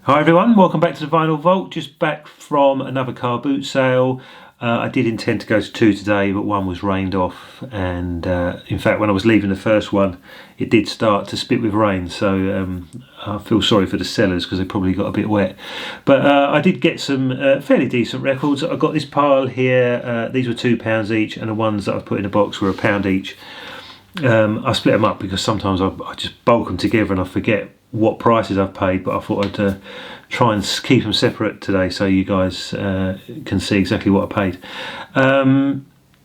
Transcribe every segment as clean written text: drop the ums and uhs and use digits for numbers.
Hi everyone, welcome back to the Vinyl Vault. Just back from another car boot sale. I did intend to go to two today, but one was rained off, and in fact when I was leaving the first one it did start to spit with rain, so I feel sorry for the sellers because they probably got a bit wet. But I did get some fairly decent records. I got this pile here, these were £2 each, and the ones that I've put in a box were £1 each. I split them up because sometimes I just bulk them together and I forget what prices I've paid, but I thought I'd try and keep them separate today so you guys can see exactly what I paid.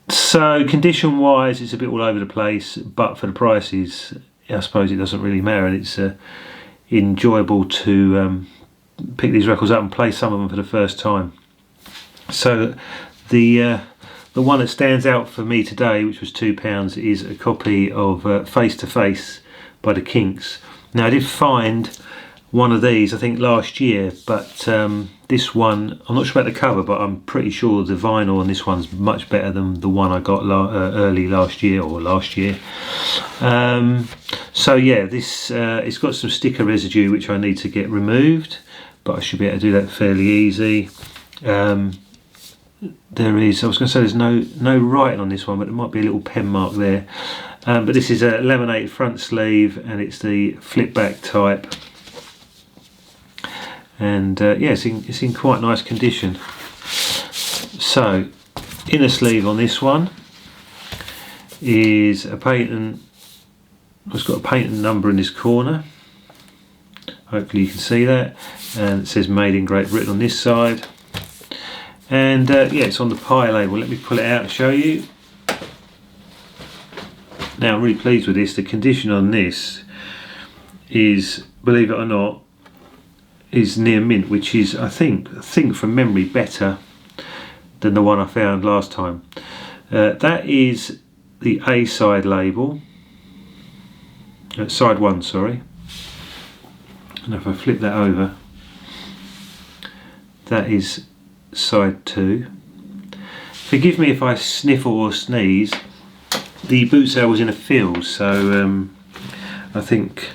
So condition wise it's a bit all over the place, but for the prices I suppose it doesn't really matter, and it's enjoyable to pick these records up and play some of them for the first time. So the one that stands out for me today, which was £2, is a copy of Face to Face by the Kinks. Now I did find one of these I think last year, but this one, I'm not sure about the cover, but I'm pretty sure the vinyl on this one's much better than the one I got early last year or last year. So yeah, this it's got some sticker residue which I need to get removed, but I should be able to do that fairly easy. There is, I was going to say there's no writing on this one, but there might be a little pen mark there. But this is a laminated front sleeve, and it's the flip back type, and yeah, it's in quite nice condition. So inner sleeve on this one is a patent. It's got a patent number in this corner, hopefully you can see that, and it says made in Great Britain on this side. And yeah, it's on the Pye label. Let me pull it out and show you. Now I'm really pleased with this. The condition on this is, believe it or not, is near mint, which is I think from memory better than the one I found last time. That is the A side label, side one, sorry. And if I flip that over, that is side 2. Forgive me if I sniffle or sneeze. The boot sale was in a field, so I think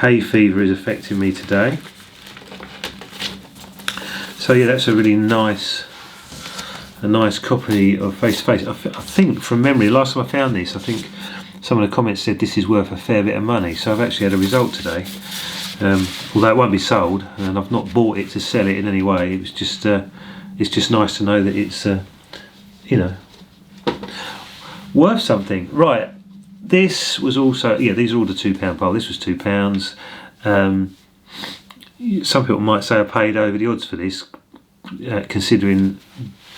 hay fever is affecting me today. So yeah, that's a really nice copy of Face to Face. I think from memory, last time I found this, I think some of the comments said this is worth a fair bit of money, so I've actually had a result today. Although it won't be sold, and I've not bought it to sell it in any way. It was just it's just nice to know that it's you know, worth something. Right, this was also, yeah, these are all the £2 pile. This was £2. Some people might say I paid over the odds for this, considering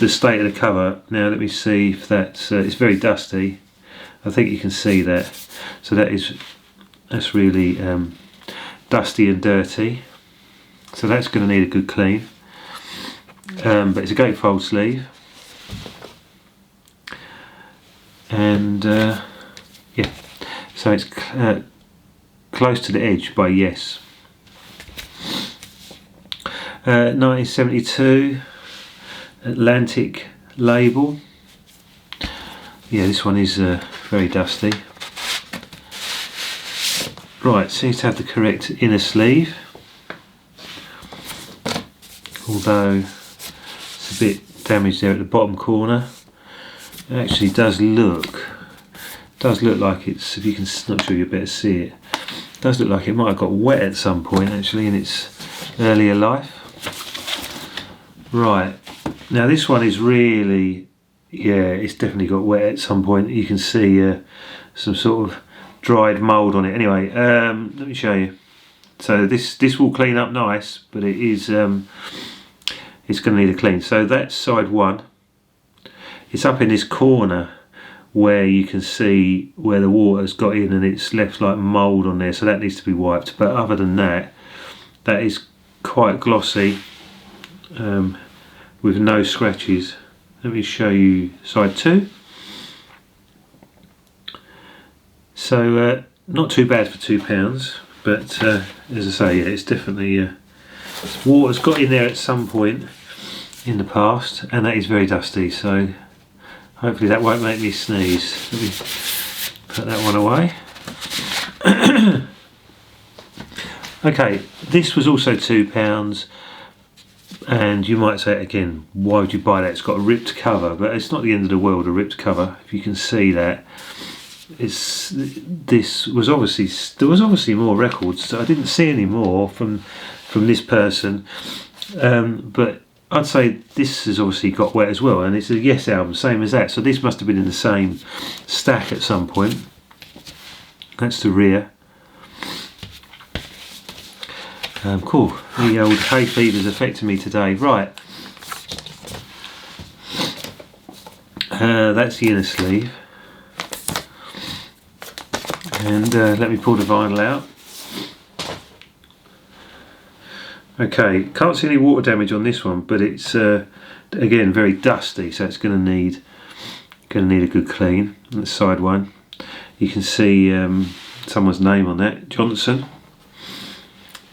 the state of the cover. Now let me see if that's it's very dusty. I think you can see that, so that's really dusty and dirty, so that's going to need a good clean. But it's a gatefold sleeve, and yeah, so it's close to the edge by Yes. 1972 Atlantic label. Yeah, this one is very dusty. Right, seems to have the correct inner sleeve, although it's a bit damaged there at the bottom corner. It actually does look like it's, if you can, not sure you better see it, does look like it might have got wet at some point actually in its earlier life. Right, now this one is really, yeah, it's definitely got wet at some point. You can see some sort of dried mould on it. Anyway, let me show you. So this will clean up nice, but it is it's going to need a clean. So that's side 1. It's up in this corner where you can see where the water's got in and it's left like mould on there, so that needs to be wiped. But other than that, that is quite glossy, with no scratches. Let me show you side 2. So not too bad for £2, but as I say, yeah, it's definitely water's got in there at some point in the past, and that is very dusty, so hopefully that won't make me sneeze. Let me put that one away. Okay, this was also £2, and you might say again, why would you buy that? It's got a ripped cover, but it's not the end of the world, a ripped cover. If you can see that, this was obviously, there was obviously more records, so I didn't see any more from this person, but I'd say this has obviously got wet as well, and it's a Yes album, same as that, so this must have been in the same stack at some point. That's the rear. Cool, the old hay fever's affecting me today. Right, that's the inner sleeve, and let me pull the vinyl out. Okay, can't see any water damage on this one, but it's again very dusty, so it's going to need a good clean. On the side one, you can see someone's name on that, Johnson.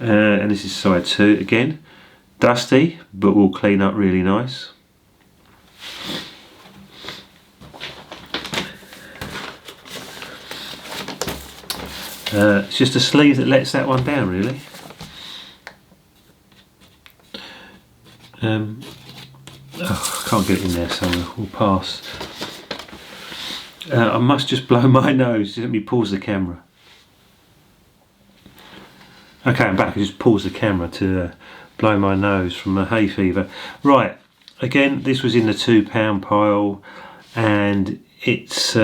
And this is side 2, again dusty, but will clean up really nice. It's just a sleeve that lets that one down, really. I can't get it in there, so we'll pass. I must just blow my nose. Let me pause the camera. Okay, I'm back. I just paused the camera to blow my nose from a hay fever. Right, again, this was in the £2 pile, and it's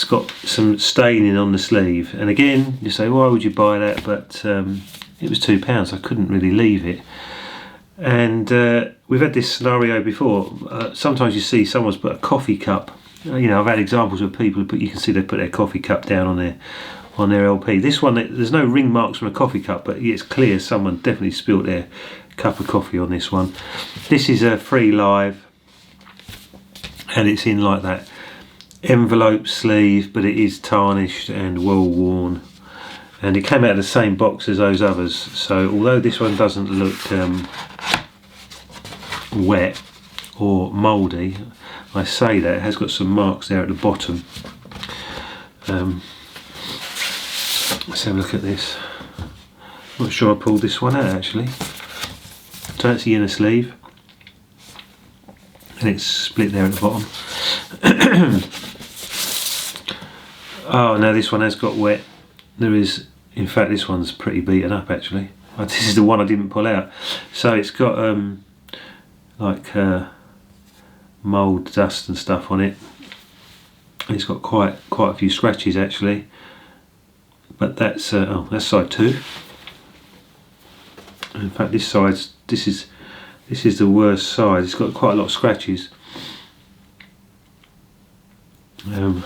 got some staining on the sleeve. And again, you say, why would you buy that? But it was £2. I couldn't really leave it. And we've had this scenario before. Sometimes you see someone's put a coffee cup. You know, I've had examples of people who you can see they put their coffee cup down on their LP. This one, there's no ring marks from a coffee cup, but it's clear someone definitely spilt their cup of coffee on this one. This is a free live, and it's in like that envelope sleeve, but it is tarnished and well worn, and it came out of the same box as those others. So although this one doesn't look wet or mouldy, I say that it has got some marks there at the bottom. Let's have a look at this. I'm not sure I pulled this one out actually. So that's the inner sleeve, and it's split there at the bottom. Oh, now this one has got wet. There is, in fact, this one's pretty beaten up actually. This is the one I didn't pull out. So it's got like mould, dust and stuff on it. It's got quite a few scratches actually. But that's side 2. In fact, this is the worst side. It's got quite a lot of scratches. Not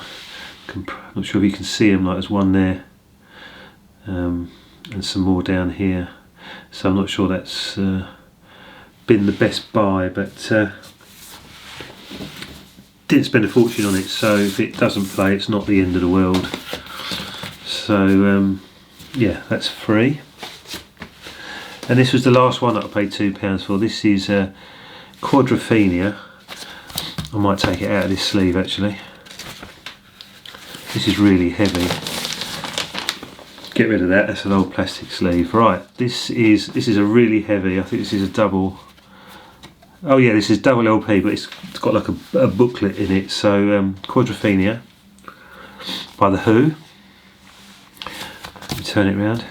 sure if you can see them. Like there's one there, and some more down here. So I'm not sure that's been the best buy, but didn't spend a fortune on it. So if it doesn't play, it's not the end of the world. So yeah, that's free. And this was the last one that I paid £2 for. This is Quadrophenia. I might take it out of this sleeve actually. This is really heavy. Get rid of that. That's an old plastic sleeve. Right, this is a really heavy. I think this is a double. Oh yeah, this is double LP, but it's got like a booklet in it. So Quadrophenia by The Who. Turn it round,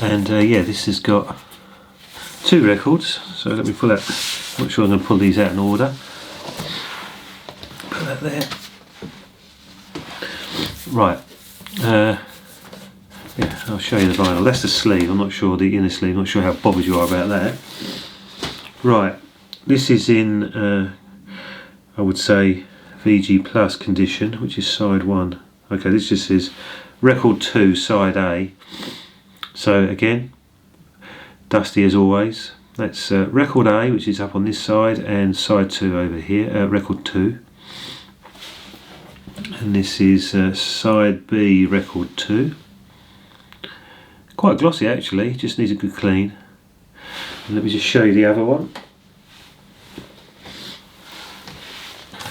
and yeah, this has got 2 records. So let me pull out. I'm not sure I'm going to pull these out in order. Put that there. Right. Yeah, I'll show you the vinyl. That's the sleeve. I'm not sure the inner sleeve. I'm not sure how bothered you are about that. Right. This is in, I would say, VG Plus condition, which is side 1. Okay, this just says record 2, side A. So again, dusty as always. That's record A, which is up on this side, and side 2 over here, record 2. And this is side B, record 2. Quite glossy actually, just needs a good clean. And let me just show you the other one.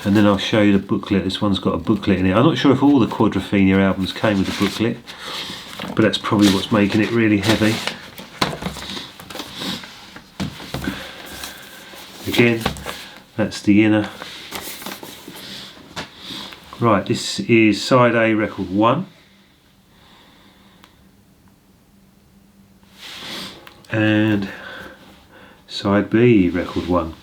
and then I'll show you the booklet. This one's got a booklet in it. I'm not sure if all the Quadrophenia albums came with a booklet, but that's probably what's making it really heavy. Again, that's the inner. Right, this is side A, record 1. And side B, record 1.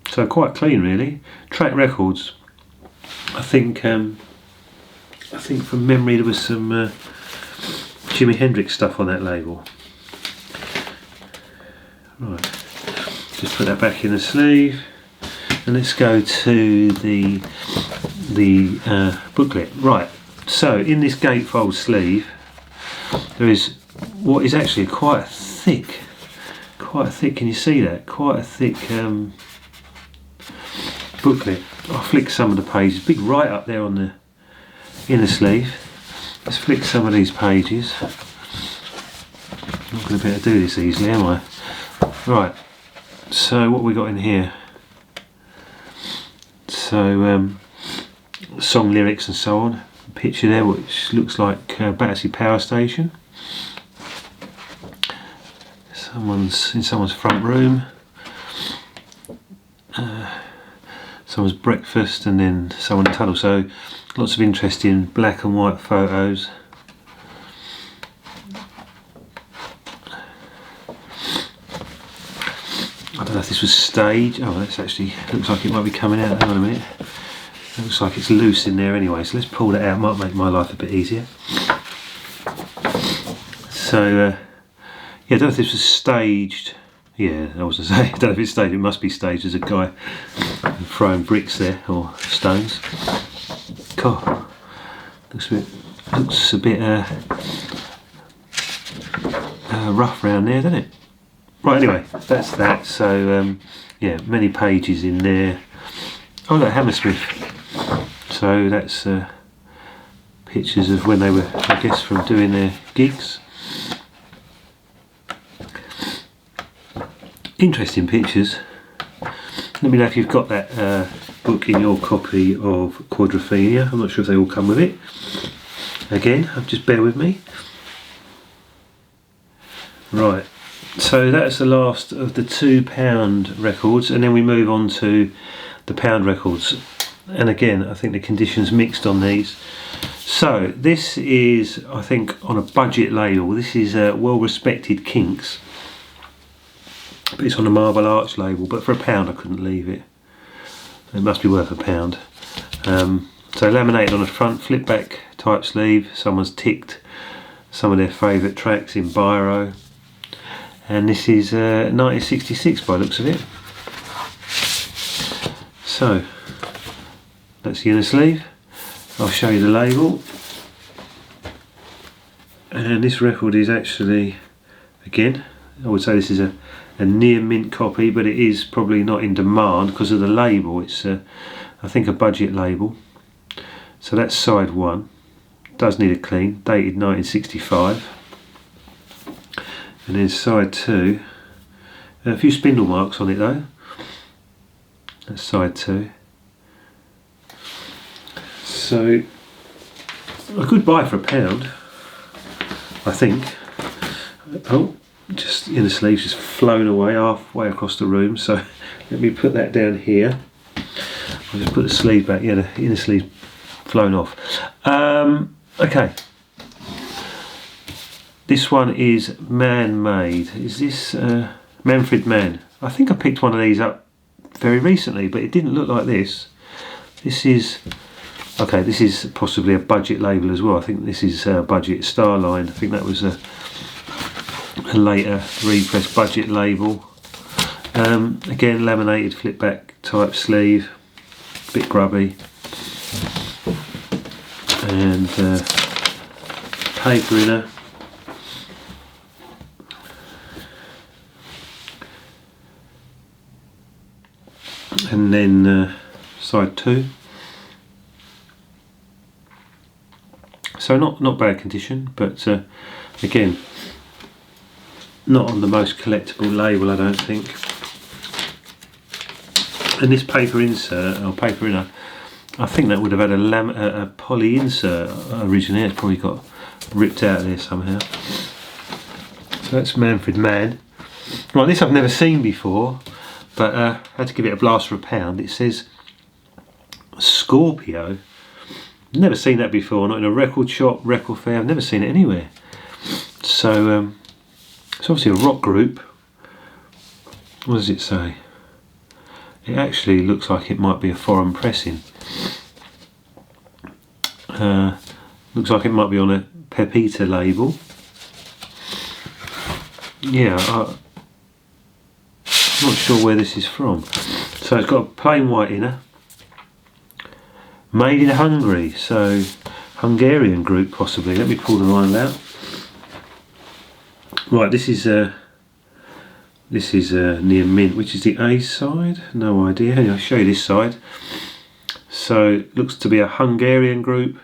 So quite clean, really. Track records. I think from memory there was some Jimi Hendrix stuff on that label. Right, just put that back in the sleeve, and let's go to the booklet. Right, so in this gatefold sleeve there is what is actually quite a thick, can you see that? Quite a thick booklet. I'll flick some of the pages, big right up there on the inner sleeve. Let's flick some of these pages. I'm not going to be able to do this easily, am I? Right, so what we got in here? So song lyrics and so on. A picture there which looks like Battersea Power Station. Someone's in someone's front room. Someone's breakfast, and then someone in tunnel. So lots of interesting black and white photos. I don't know if this was staged. Oh, that's actually looks like it might be coming out. Hang on a minute. It looks like it's loose in there anyway. So let's pull that out. Might make my life a bit easier. So yeah, I don't know if this was staged. Yeah, I was going to say, I don't know if it's staged. It must be staged. There's a guy throwing bricks there, or stones. God, looks a bit rough around there, doesn't it? Right, anyway, that's that. So yeah, many pages in there. Oh look, Hammersmith. So that's pictures of when they were, I guess, from doing their gigs. Interesting pictures. Let me know if you've got that book in your copy of Quadrophenia. I'm not sure if they all come with it. Again, just bear with me. Right, so that's the last of the £2 records, and then we move on to the pound records. And again, I think the conditions mixed on these. So this is, I think, on a budget label. This is well-respected Kinks. But it's on a Marble Arch label, but for £1 I couldn't leave it. It must be worth £1. So laminated on the front, flip back type sleeve. Someone's ticked some of their favourite tracks in biro. And this is 1966 by the looks of it. So that's the inner sleeve. I'll show you the label. And this record is actually, again, I would say this is a near mint copy, but it is probably not in demand because of the label. It's I think a budget label. So that's side 1. Does need a clean, dated 1965. And then side 2, a few spindle marks on it though. That's side 2. So a good buy for £1, I think. Oh, just in the sleeves, just flown away halfway across the room. So let me put that down here. I'll just put the sleeve back. Yeah, the inner sleeve flown off. Okay. This one is Man-Made. Is this Manfred Mann? I think I picked one of these up very recently, but it didn't look like this. This is, okay, this is possibly a budget label as well. I think this is Budget Starline. I think that was a later repress budget label. Again, laminated flip back type sleeve, bit grubby, and paper inner. And then side 2. So not bad condition, but again, not on the most collectible label, I don't think. And this paper insert, or paper inner, I think that would have had a poly insert originally. It's probably got ripped out of there somehow. So that's Manfred Mann. Right, this I've never seen before, but I had to give it a blast for £1. It says Scorpio. Never seen that before, not in a record shop, record fair. I've never seen it anywhere. So it's obviously a rock group. What does it say? It actually looks like it might be a foreign pressing. Looks like it might be on a Pepita label. Yeah, I'm not sure where this is from. So it's got a plain white inner. Made in Hungary, so Hungarian group possibly. Let me pull the line out. Right, this is near mint, which is the A side. No idea. Anyway, I'll show you this side. So it looks to be a Hungarian group.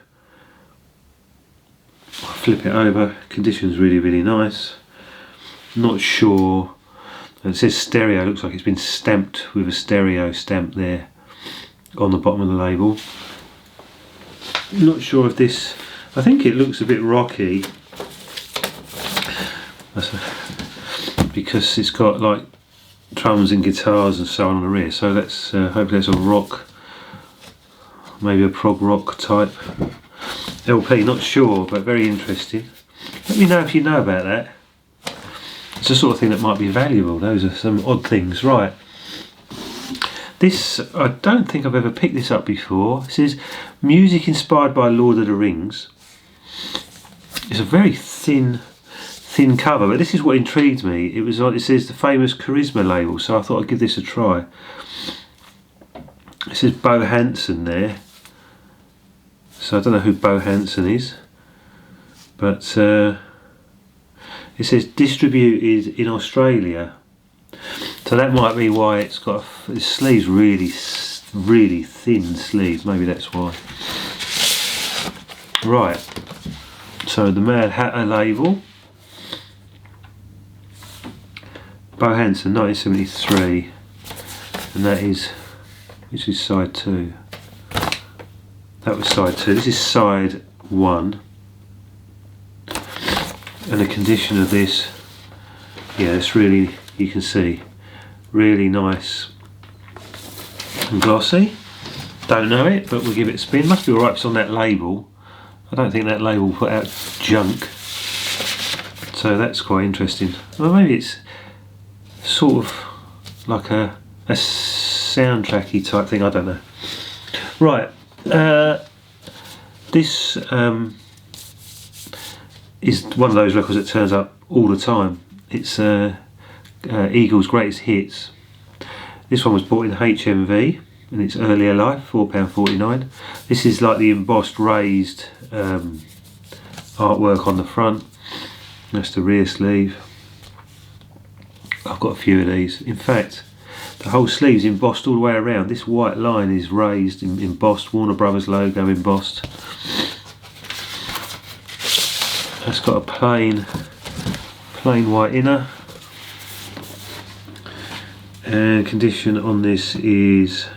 I'll flip it over. Condition's really, really nice. Not sure. And it says stereo. Looks like it's been stamped with a stereo stamp there on the bottom of the label. Not sure if this. I think it looks a bit rocky. Because it's got like drums and guitars and so on the rear. So that's hopefully that's a rock, maybe a prog rock type LP. Not sure, but very interesting. Let me know if you know about that. It's the sort of thing that might be valuable. Those are some odd things. Right, this, I don't think I've ever picked this up before. It says music inspired by Lord of the Rings. It's a very thin cover, but this is what intrigued me. It was, it says the famous Charisma label, so I thought I'd give this a try. It says Bo Hansen there, so I don't know who Bo Hansen is, but it says distributed in Australia, so that might be why it's got the sleeves really thin sleeves. Maybe that's why. Right, so the Mad Hatter label. Bo Hansen 1973, and that is, which is side 2. That was side 2. This is side 1, and the condition of this, yeah, it's really, you can see, really nice and glossy. Don't know it, but we'll give it a spin. Must be alright if it's on that label. I don't think that label put out junk, so that's quite interesting. Well, maybe it's sort of like a soundtracky type thing, I don't know. Right, this is one of those records that turns up all the time. It's Eagles' Greatest Hits. This one was bought in HMV in its earlier life, £4.49. This is like the embossed raised artwork on the front. That's the rear sleeve. I've got a few of these. In fact, the whole sleeve's embossed all the way around. This white line is raised, embossed, Warner Brothers logo embossed. It's got a plain white inner. And condition on this is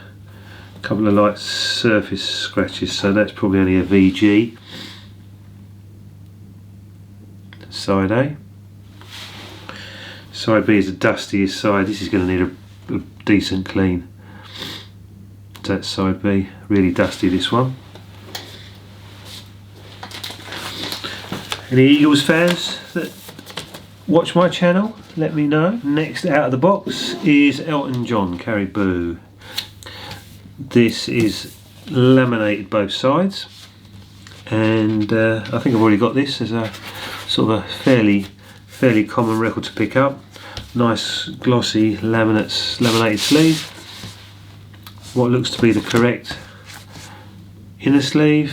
a couple of light surface scratches, so that's probably only a VG. Side A. Side B is the dustiest side. This is going to need a decent clean. That's side B. Really dusty, this one. Any Eagles fans that watch my channel, let me know. Next out of the box is Elton John, Caribou. This is laminated both sides, and I think I've already got this as a sort of a fairly common record to pick up. Nice glossy laminated sleeve. What looks to be the correct inner sleeve.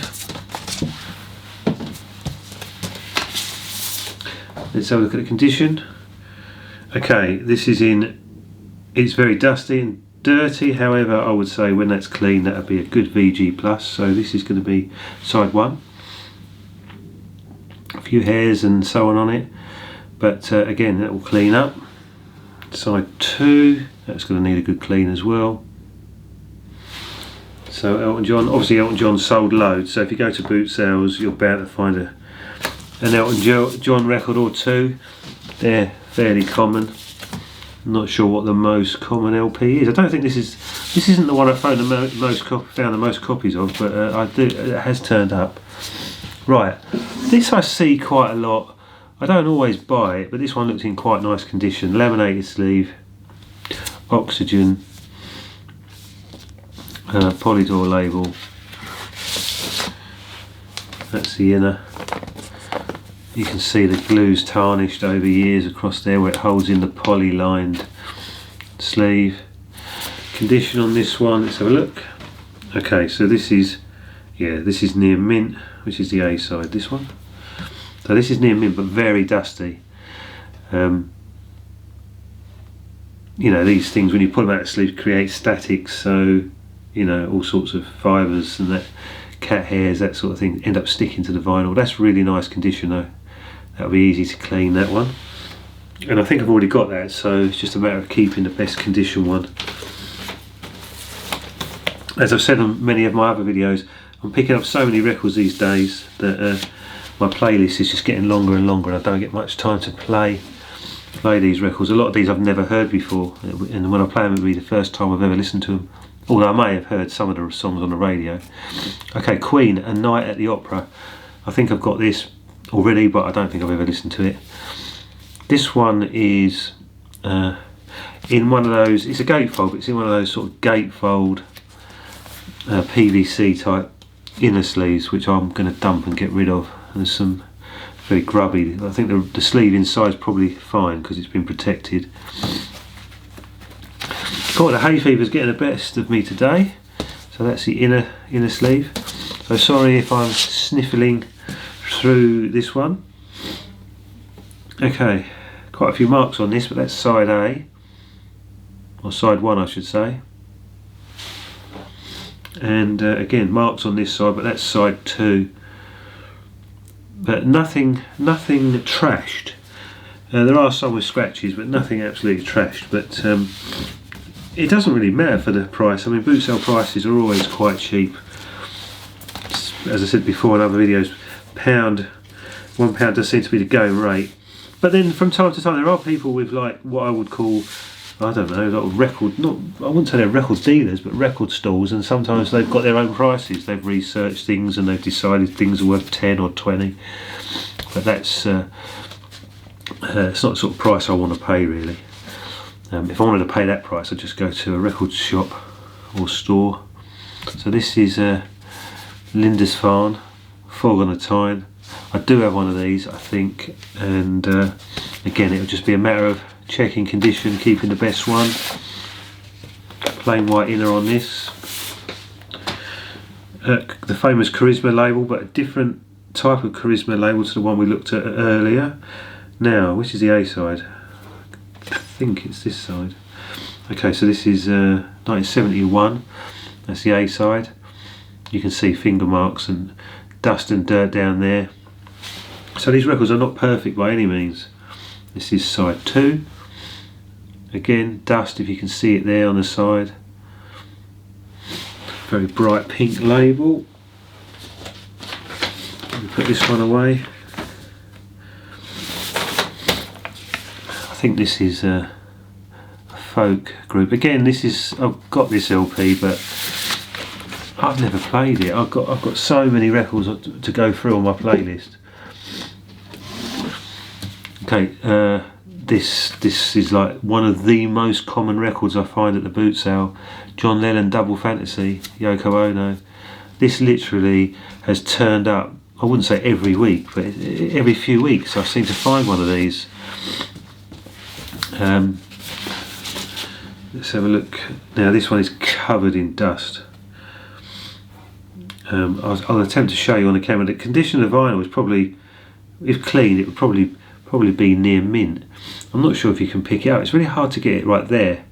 Let's have a look at the condition. Okay, this is in, it's very dusty and dirty, however I would say when that's clean that would be a good VG+, so this is going to be side 1. A few hairs and so on it, but again that will clean up. Side 2, that's going to need a good clean as well. So Elton John, obviously Elton John sold loads, so if you go to boot sales you're bound to find an Elton John record or two. They're fairly common. I'm not sure what the most common LP is. I don't think this isn't the one I found the most copies of, but it has turned up. Right, this I see quite a lot. I don't always buy it, but this one looks in quite nice condition. Laminated sleeve, oxygen, Polydor label. That's the inner. You can see the glue's tarnished over years across there where it holds in the poly lined sleeve. Condition on this one, let's have a look. Okay, so this is near mint, which is the A side, this one. So this is near mint but very dusty. You know, these things when you pull them out of the sleeve create static, so you know, all sorts of fibres and that, cat hairs, that sort of thing, end up sticking to the vinyl. That's really nice condition though. That'll be easy to clean, that one. And I think I've already got that, so it's just a matter of keeping the best condition one. As I've said on many of my other videos, I'm picking up so many records these days that my playlist is just getting longer and longer, and I don't get much time to play these records. A lot of these I've never heard before, and when I play them it'll be the first time I've ever listened to them, although I may have heard some of the songs on the radio. Okay, Queen, A Night at the Opera. I think I've got this already, but I don't think I've ever listened to it. This one is in one of those, it's a gatefold, but it's in one of those sort of gatefold PVC type inner sleeves, which I'm going to dump and get rid of. There's some very grubby, I think the sleeve inside is probably fine because it's been protected. God, the hay fever's getting the best of me today. So that's the inner sleeve. So sorry if I'm sniffling through this one. Okay, quite a few marks on this, but that's side A, or side 1 I should say. And again, marks on this side, but that's side 2. But nothing trashed. There are some with scratches, but nothing absolutely trashed. But it doesn't really matter for the price. I mean, boot sale prices are always quite cheap. As I said before in other videos, £1 does seem to be the going rate. But then from time to time there are people with like what I would call, I don't know, like I wouldn't say they're record dealers, but record stalls, and sometimes they've got their own prices. They've researched things and they've decided things are worth 10 or 20. But that's it's not the sort of price I want to pay really. If I wanted to pay that price, I'd just go to a record shop or store. So this is Lindisfarne, Fog on a Tyne. I do have one of these, I think, and again it'll just be a matter of checking condition, keeping the best one. Plain white inner on this. The famous Charisma label, but a different type of Charisma label to the one we looked at earlier. Now, which is the A side? I think it's this side. Okay, so this is 1971. That's the A side. You can see finger marks and dust and dirt down there. So these records are not perfect by any means. This is side 2. Again, dust, if you can see it there on the side. Very bright pink label. Let me put this one away. I think this is a folk group. Again, I've got this LP, but I've never played it. I've got so many records to go through on my playlist. Okay, this is like one of the most common records I find at the boot sale. John Lennon Double Fantasy, Yoko Ono. This literally has turned up, I wouldn't say every week, but every few weeks I seem to find one of these. Let's have a look. Now this one is covered in dust. I'll attempt to show you on the camera. The condition of the vinyl is probably, if clean, it would probably be near mint. I'm not sure if you can pick it up. It's really hard to get it right there.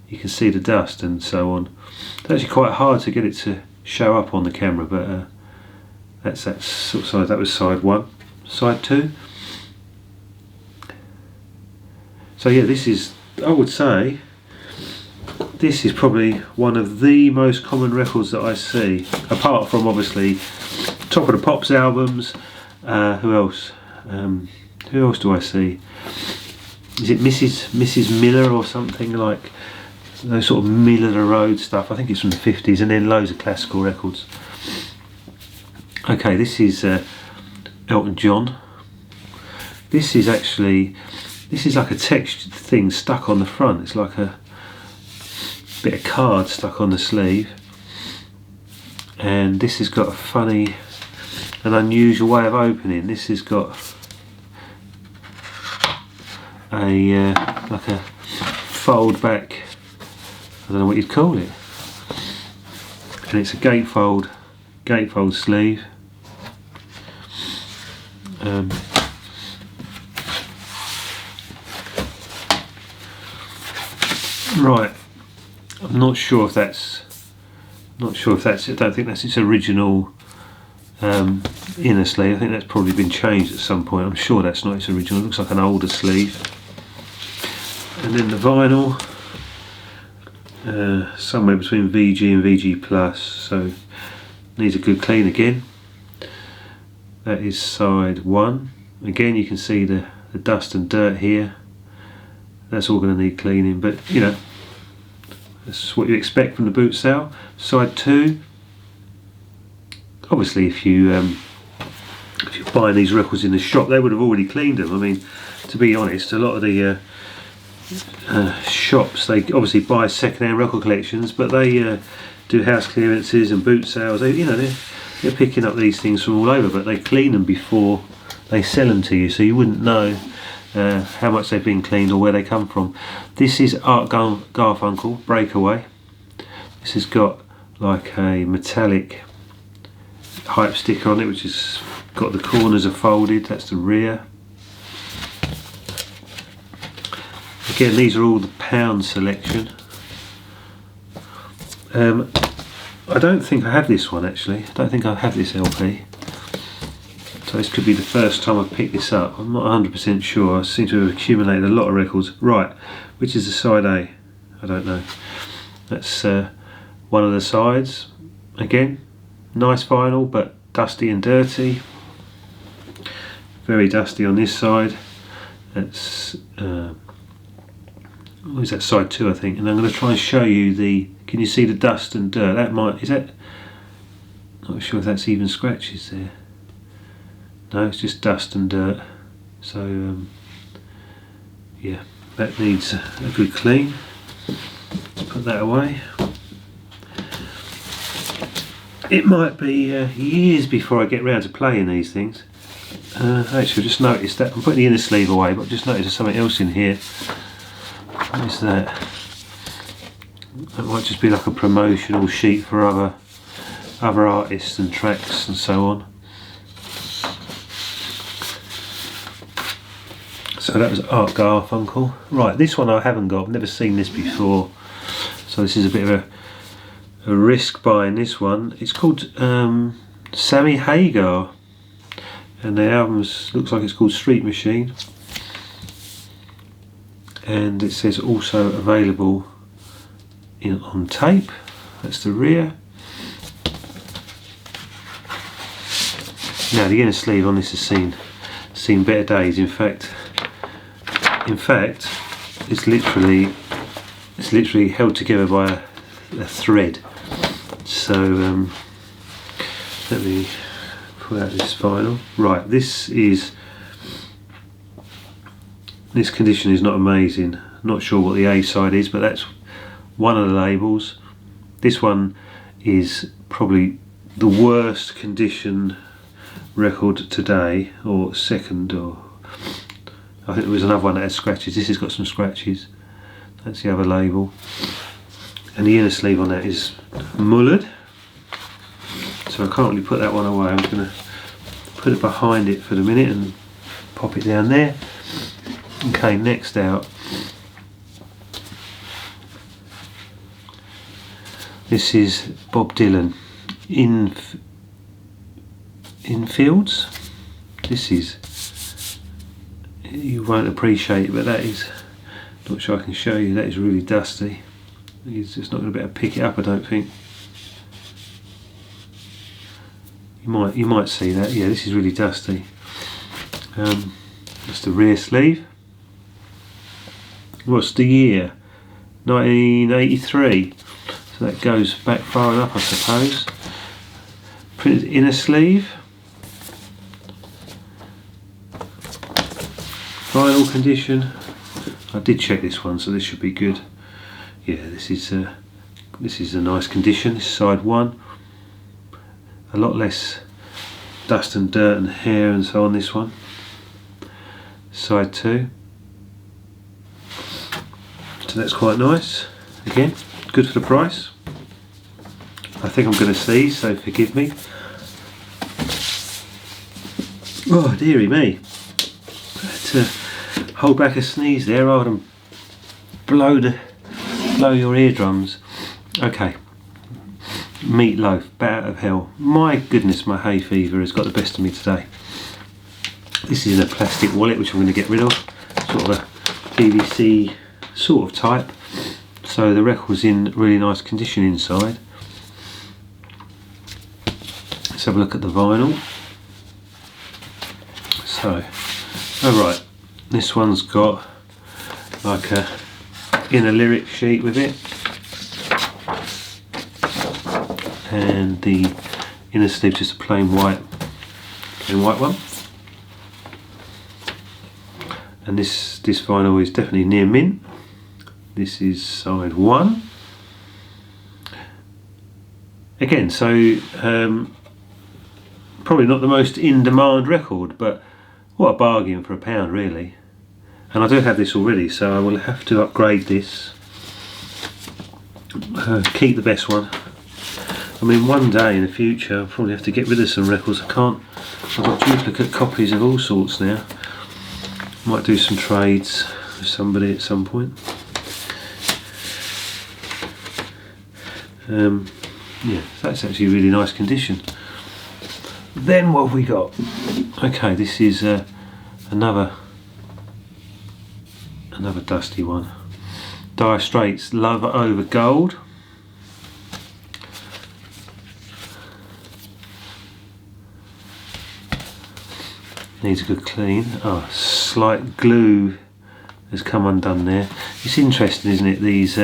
You can see the dust and so on. It's actually quite hard to get it to show up on the camera, but that's that sort of side. That was side 1. Side 2. So yeah, this is, I would say, this is probably one of the most common records that I see, apart from obviously Top of the Pops albums. Who else? Who else do I see? Is it Mrs. Miller or something, like those sort of middle of the road stuff? I think it's from the 50s, and then loads of classical records. Okay, this is Elton John. This is like a textured thing stuck on the front. It's like a bit of card stuck on the sleeve, and this has got a funny and unusual way of opening. This has got a like a fold back, I don't know what you'd call it, and it's a gatefold sleeve. Right, I'm not sure if that's. I don't think that's its original inner sleeve. I think that's probably been changed at some point. I'm sure that's not its original. It looks like an older sleeve. And then the vinyl, somewhere between VG and VG Plus, so needs a good clean again. That is side 1. Again, you can see the dust and dirt here. That's all going to need cleaning, but you know, that's what you expect from the boot sale. Side 2. Obviously, if you're buying these records in the shop, they would have already cleaned them. I mean, to be honest, a lot of the shops, they obviously buy second-hand record collections, but they do house clearances and boot sales. They're picking up these things from all over, but they clean them before they sell them to you, so you wouldn't know how much they've been cleaned or where they come from. This is Art Garfunkel Breakaway. This has got like a metallic hype sticker on it, which has got the corners are folded. That's the rear. Again, these are all the pound selection. I don't think I have this one actually. I don't think I have this LP. So this could be the first time I've picked this up. I'm not 100% sure. I seem to have accumulated a lot of records. Right, which is the side A? I don't know. That's one of the sides. Again, nice vinyl, but dusty and dirty. Very dusty on this side. That's what is that, side 2 I think. And I'm going to try and show you the. Can you see the dust and dirt? Not sure if that's even scratches there. No, it's just dust and dirt. So yeah, that needs a good clean. Let's put that away. It might be years before I get round to playing these things. Actually, I just noticed that I'm putting the inner sleeve away, but I just noticed there's something else in here. What is that? That might just be like a promotional sheet for other artists and tracks and so on. So that was Art Garfunkel. Right, this one I haven't got. I've never seen this before, so this is a bit of a risk buying this one. It's called Sammy Hagar, and the album looks like it's called Street Machine, and it says also available on tape. That's the rear. Now the inner sleeve on this has seen better days. In fact, it's literally held together by a thread. So let me pull out this vinyl. Right, this condition is not amazing. Not sure what the A side is, but that's one of the labels. This one is probably the worst condition record today, or second, or I think there was another one that had scratches. This has got some scratches. That's the other label. And the inner sleeve on that is mullered. So I can't really put that one away. I'm going to put it behind it for the minute and pop it down there. Okay, next out. This is Bob Dylan, Infields. This is, you won't appreciate it, but that is, not sure I can show you, that is really dusty. He's just not going to be able to pick it up, I don't think. You might see that. Yeah, this is really dusty. That's the rear sleeve. What's the year? 1983. So that goes back far enough, I suppose. Printed inner sleeve. Vinyl condition. I did check this one, so this should be good. Yeah, this is a nice condition. This is side 1. A lot less dust and dirt and hair and so on this one. Side 2. So that's quite nice. Again, good for the price. I think I'm going to sneeze, so forgive me. Oh dearie me. To hold back a sneeze there rather than blow your eardrums. Okay. Meatloaf, bat out of hell. My goodness, my hay fever has got the best of me today. This is in a plastic wallet which I'm going to get rid of. Sort of a PVC sort of type. So the record's in really nice condition inside. Let's have a look at the vinyl. So, alright, this one's got like a inner lyric sheet with it. And the inner sleeve just a plain white one. And this vinyl is definitely near mint. This is side 1. Again, so probably not the most in-demand record, but what a bargain for £1 really. And I do have this already, so I will have to upgrade this. Keep the best one. I mean, one day in the future I'll probably have to get rid of some records. I've got duplicate copies of all sorts now. Might do some trades with somebody at some point. Yeah, that's actually a really nice condition. Then what have we got? Okay, this is another dusty one. Dire Straits, Love Over Gold. Needs a good clean. Oh, slight glue has come undone there. It's interesting, isn't it? These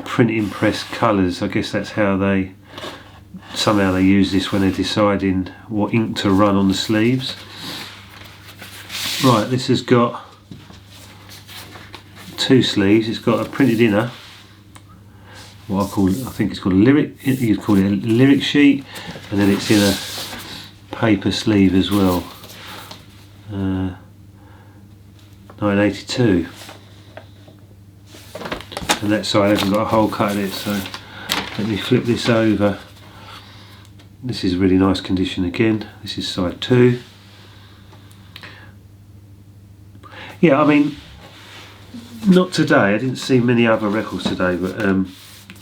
printing press colours. I guess that's how somehow they use this when they're deciding what ink to run on the sleeves. Right, this has got 2 sleeves. It's got a printed inner. I think it's called a lyric. You'd call it a lyric sheet, and then it's in a paper sleeve as well. 1982, and that side hasn't got a hole cut in it, so let me flip this over. This is really nice condition again. This is side 2. Yeah, I mean, not today. I didn't see many other records today, but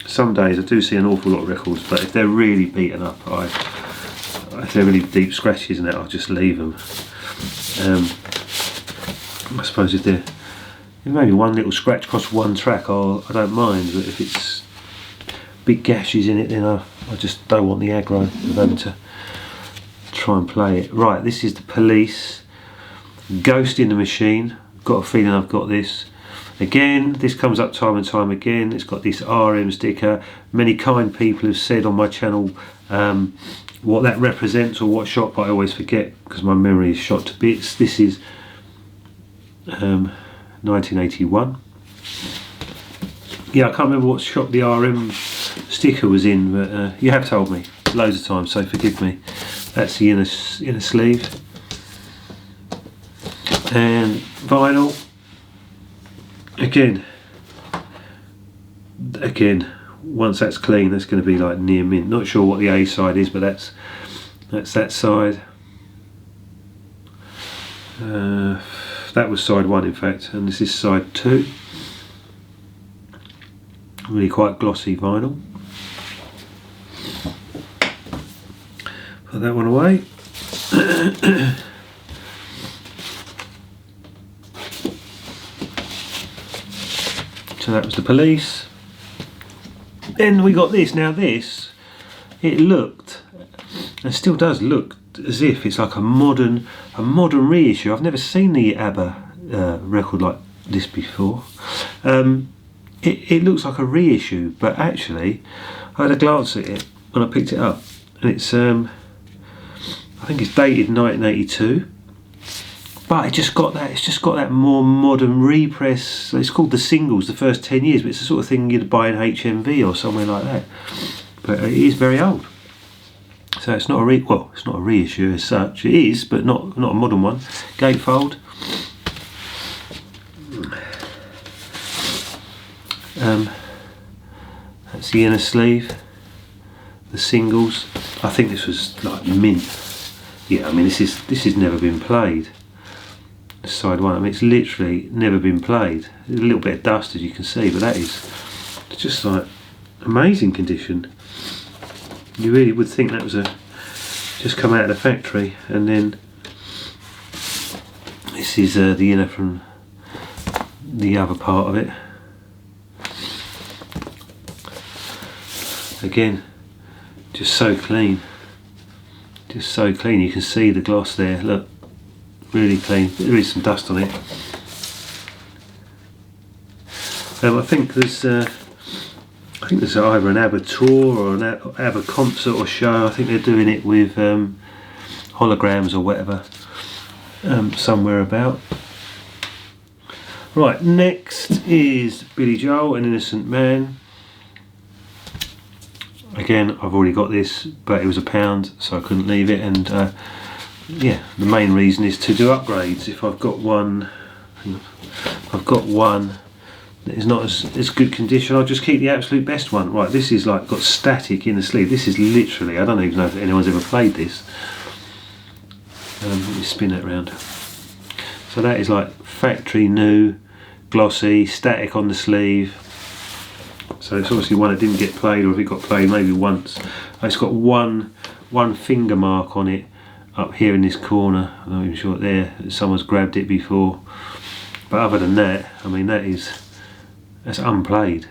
some days I do see an awful lot of records, but if they're really beaten up, if they're really deep scratches in it, I'll just leave them. I suppose if maybe one little scratch across one track, I don't mind, but if it's big gashes in it, then I just don't want the aggro of having to try and play it. Right, this is the Police, Ghost in the Machine. Got a feeling I've got this. Again, this comes up time and time again. It's got this RM sticker. Many kind people have said on my channel what that represents or what shop, but I always forget because my memory is shot to bits. This is 1981. Yeah, I can't remember what shop the RM sticker was in, but you have told me loads of times, so forgive me. That's the inner sleeve. And vinyl. Again, once that's clean, that's going to be like near mint. Not sure what the A side is, but that's that side. That was side 1 in fact, and this is side 2. Really quite glossy vinyl. Put that one away. So that was The Police. Then we got this. Now this, it looked, and still does look, as if it's like a modern reissue. I've never seen the ABBA record like this before. It looks like a reissue, but actually I had a glance at it when I picked it up, and it's I think it's dated 1982, but it's just got that more modern repress. It's called The Singles, the first 10 years, but it's the sort of thing you'd buy in HMV or somewhere like that. But it is very old, so it's not it's not a reissue as such. It is, but not a modern one. Gatefold. That's the inner sleeve. The Singles. I think this was like mint. Yeah, I mean this has never been played. Side one. I mean it's literally never been played. There's a little bit of dust, as you can see, but that is just like amazing condition. You really would think that was just come out of the factory. And then this is the inner from the other part of it. Again, just so clean. Just so clean. You can see the gloss there. Look, really clean. There is some dust on it. I think there's either an ABBA tour or an ABBA concert or show. I think they're doing it with holograms or whatever, somewhere about. Right, next is Billy Joel, An Innocent Man. Again, I've already got this, but it was £1, so I couldn't leave it. And yeah, the main reason is to do upgrades. If I've got one that is not as good condition, I'll just keep the absolute best one. Right, this is like got static in the sleeve. This is literally, I don't even know if anyone's ever played this. Let me spin it around. So that is like factory new, glossy, static on the sleeve. So it's obviously one that didn't get played, or if it got played maybe once. It's got one finger mark on it up here in this corner. I'm not even sure there someone's grabbed it before. But other than that, I mean that's unplayed.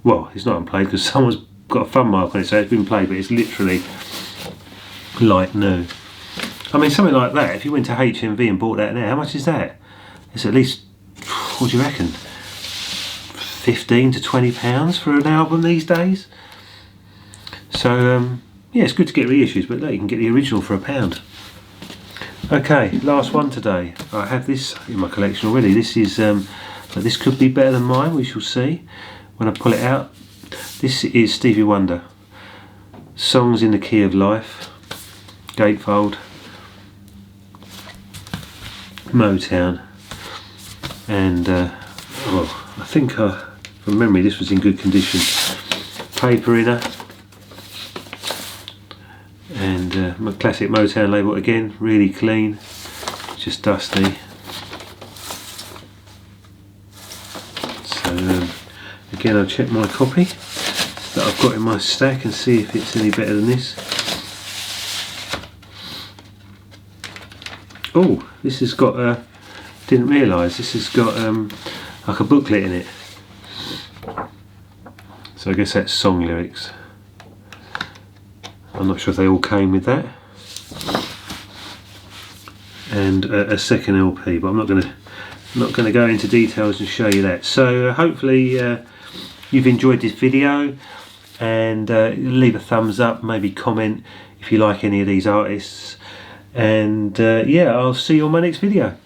Well, it's not unplayed because someone's got a thumb mark on it, so it's been played, but it's literally like new. I mean something like that, if you went to HMV and bought that now, how much is that? It's at least, what do you reckon? £15 to £20 for an album these days. So yeah, it's good to get reissues, but look, you can get the original for £1. Okay, last one today. I have this in my collection already. This is but this could be better than mine, we shall see when I pull it out. This is Stevie Wonder, Songs in the Key of Life, gatefold, Motown, and well, I think from memory this was in good condition. Paper inner, and my classic Motown label again, really clean, just dusty. So again, I'll check my copy that I've got in my stack and see if it's any better than this. Oh, this has got didn't realise this has got like a booklet in it. So I guess that's song lyrics. I'm not sure if they all came with that. And a second LP, but I'm not going to go into details and show you that. So hopefully you've enjoyed this video, and leave a thumbs up, maybe comment if you like any of these artists, and yeah, I'll see you on my next video.